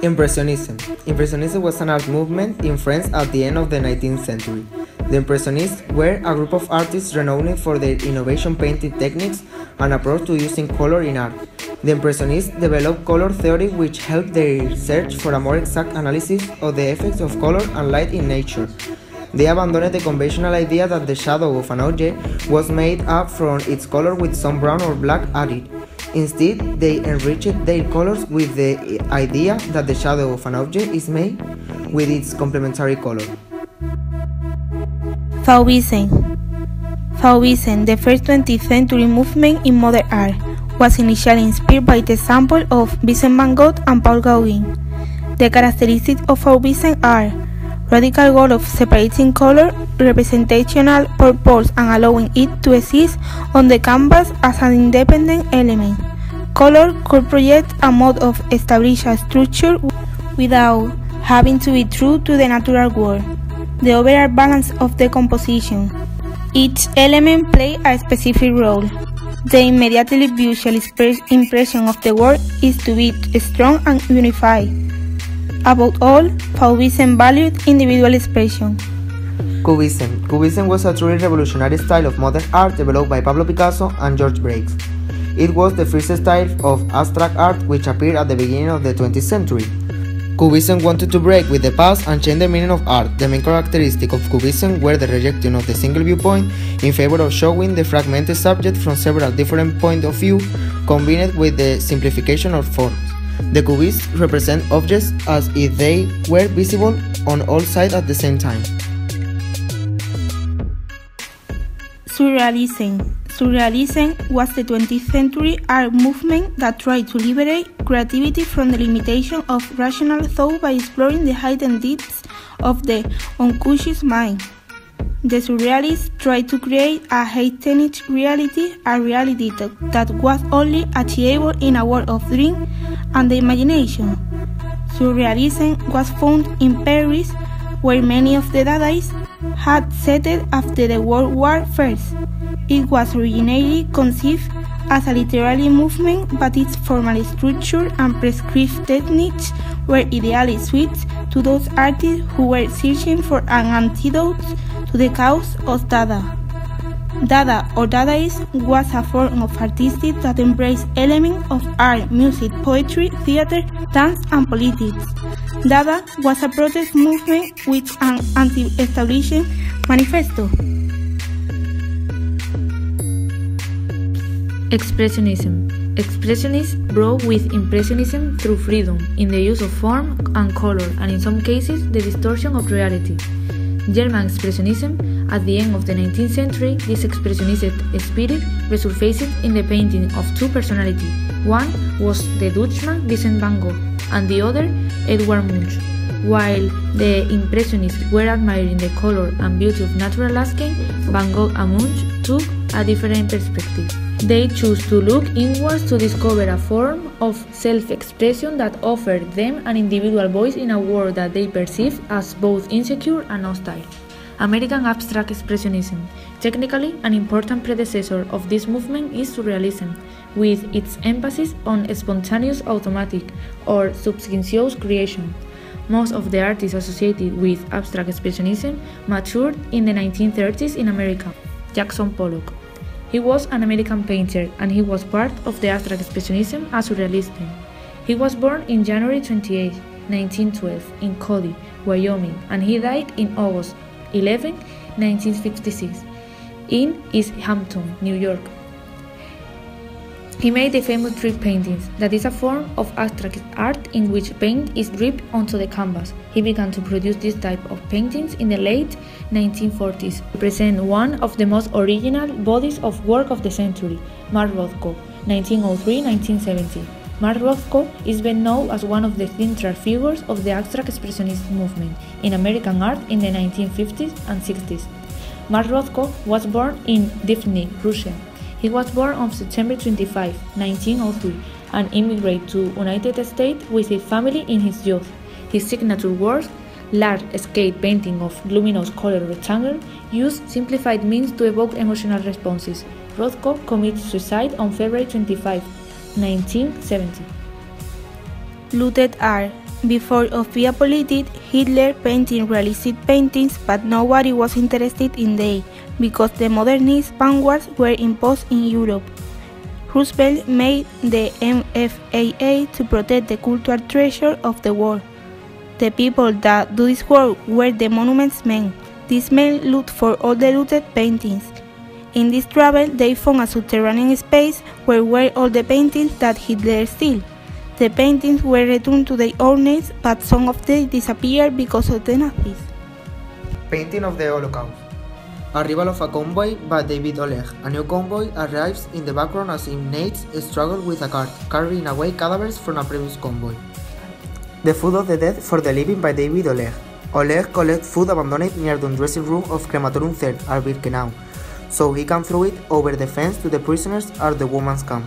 Impressionism. Impressionism was an art movement in France at the end of the 19th century. The Impressionists were a group of artists renowned for their innovation painting techniques and approach to using color in art. The Impressionists developed color theory, which helped their search for a more exact analysis of the effects of color and light in nature. They abandoned the conventional idea that the shadow of an object was made up from its color with some brown or black added. Instead, they enriched their colors with the idea that the shadow of an object is made with its complementary color. Fauvism. Fauvism, the first 20th century movement in modern art, was initially inspired by the example of Vincent van Gogh and Paul Gauguin. The characteristics of Fauvism are radical goal of separating color, representational purpose and allowing it to exist on the canvas as an independent element. Color could project a mode of establish a structure without having to be true to the natural world. The overall balance of the composition. Each element plays a specific role. The immediately visual impression of the work is to be strong and unified. Above all, Fauvism valued individual expression. Cubism. Cubism was a truly revolutionary style of modern art developed by Pablo Picasso and George Braque. It was the first style of abstract art which appeared at the beginning of the 20th century. Cubism wanted to break with the past and change the meaning of art. The main characteristic of Cubism were the rejection of the single viewpoint in favor of showing the fragmented subject from several different points of view, combined with the simplification of forms. The Cubists represent objects as if they were visible on all sides at the same time. Surrealism. Surrealism was the 20th century art movement that tried to liberate creativity from the limitation of rational thought by exploring the hidden depths of the unconscious mind. The Surrealists tried to create a heightened reality, a reality that was only achievable in a world of dream and the imagination. Surrealism was found in Paris, where many of the Dadaists had settled after the World War I. It was originally conceived as a literary movement, but its formal structure and prescribed techniques were ideally suited to those artists who were searching for an antidote to the chaos of Dada. Dada or Dadaism was a form of artistry that embraced elements of art, music, poetry, theater, dance, and politics. Dada was a protest movement with an anti-establishment manifesto. Expressionism. Expressionists broke with Impressionism through freedom in the use of form and color, and in some cases the distortion of reality. German Expressionism. At the end of the 19th century, this expressionist spirit resurfaced in the painting of two personalities. One was the Dutchman Vincent van Gogh, and the other Edvard Munch. While the Impressionists were admiring the color and beauty of natural landscape, Van Gogh and Munch took a different perspective. They chose to look inwards to discover a form of self-expression that offered them an individual voice in a world that they perceived as both insecure and hostile. American Abstract Expressionism. Technically, an important predecessor of this movement is Surrealism, with its emphasis on spontaneous, automatic, or subconscious creation. Most of the artists associated with Abstract Expressionism matured in the 1930s in America. Jackson Pollock. He was an American painter, and he was part of the Abstract Expressionism as Surrealism. He was born in January 28, 1912, in Cody, Wyoming, and he died in August 11, 1956, in East Hampton, New York. He made the famous drip paintings, that is a form of abstract art in which paint is dripped onto the canvas. He began to produce this type of paintings in the late 1940s. They present one of the most original bodies of work of the century, Mark Rothko, 1903-1970. Mark Rothko is best known as one of the central figures of the abstract expressionist movement in American art in the 1950s and 60s. Mark Rothko was born in Nizhny, Russia. He was born on September 25, 1903, and immigrated to the United States with his family in his youth. His signature work, large-scale painting of luminous colored rectangle used simplified means to evoke emotional responses. Rothko committed suicide on February 25, 1970. Looted art. Before Via Politik, Hitler painted realistic paintings, but nobody was interested in them because the modernist vanguards were imposed in Europe. Roosevelt made the MFAA to protect the cultural treasure of the world. The people that do this work were the monuments men. These men looked for all the looted paintings. In this travel, they found a subterranean space where were all the paintings that Hitler stole. The paintings were returned to their owners, but some of them disappeared because of the Nazis. Painting of the Holocaust. Arrival of a convoy by David Oleg. A new convoy arrives in the background as inmates struggle with a cart, carrying away cadavers from a previous convoy. The Food of the Dead for the Living by David Oleg. Oleg collects food abandoned near the dressing room of Crematorium 3 at Birkenau, so he can throw it over the fence to the prisoners at the women's camp.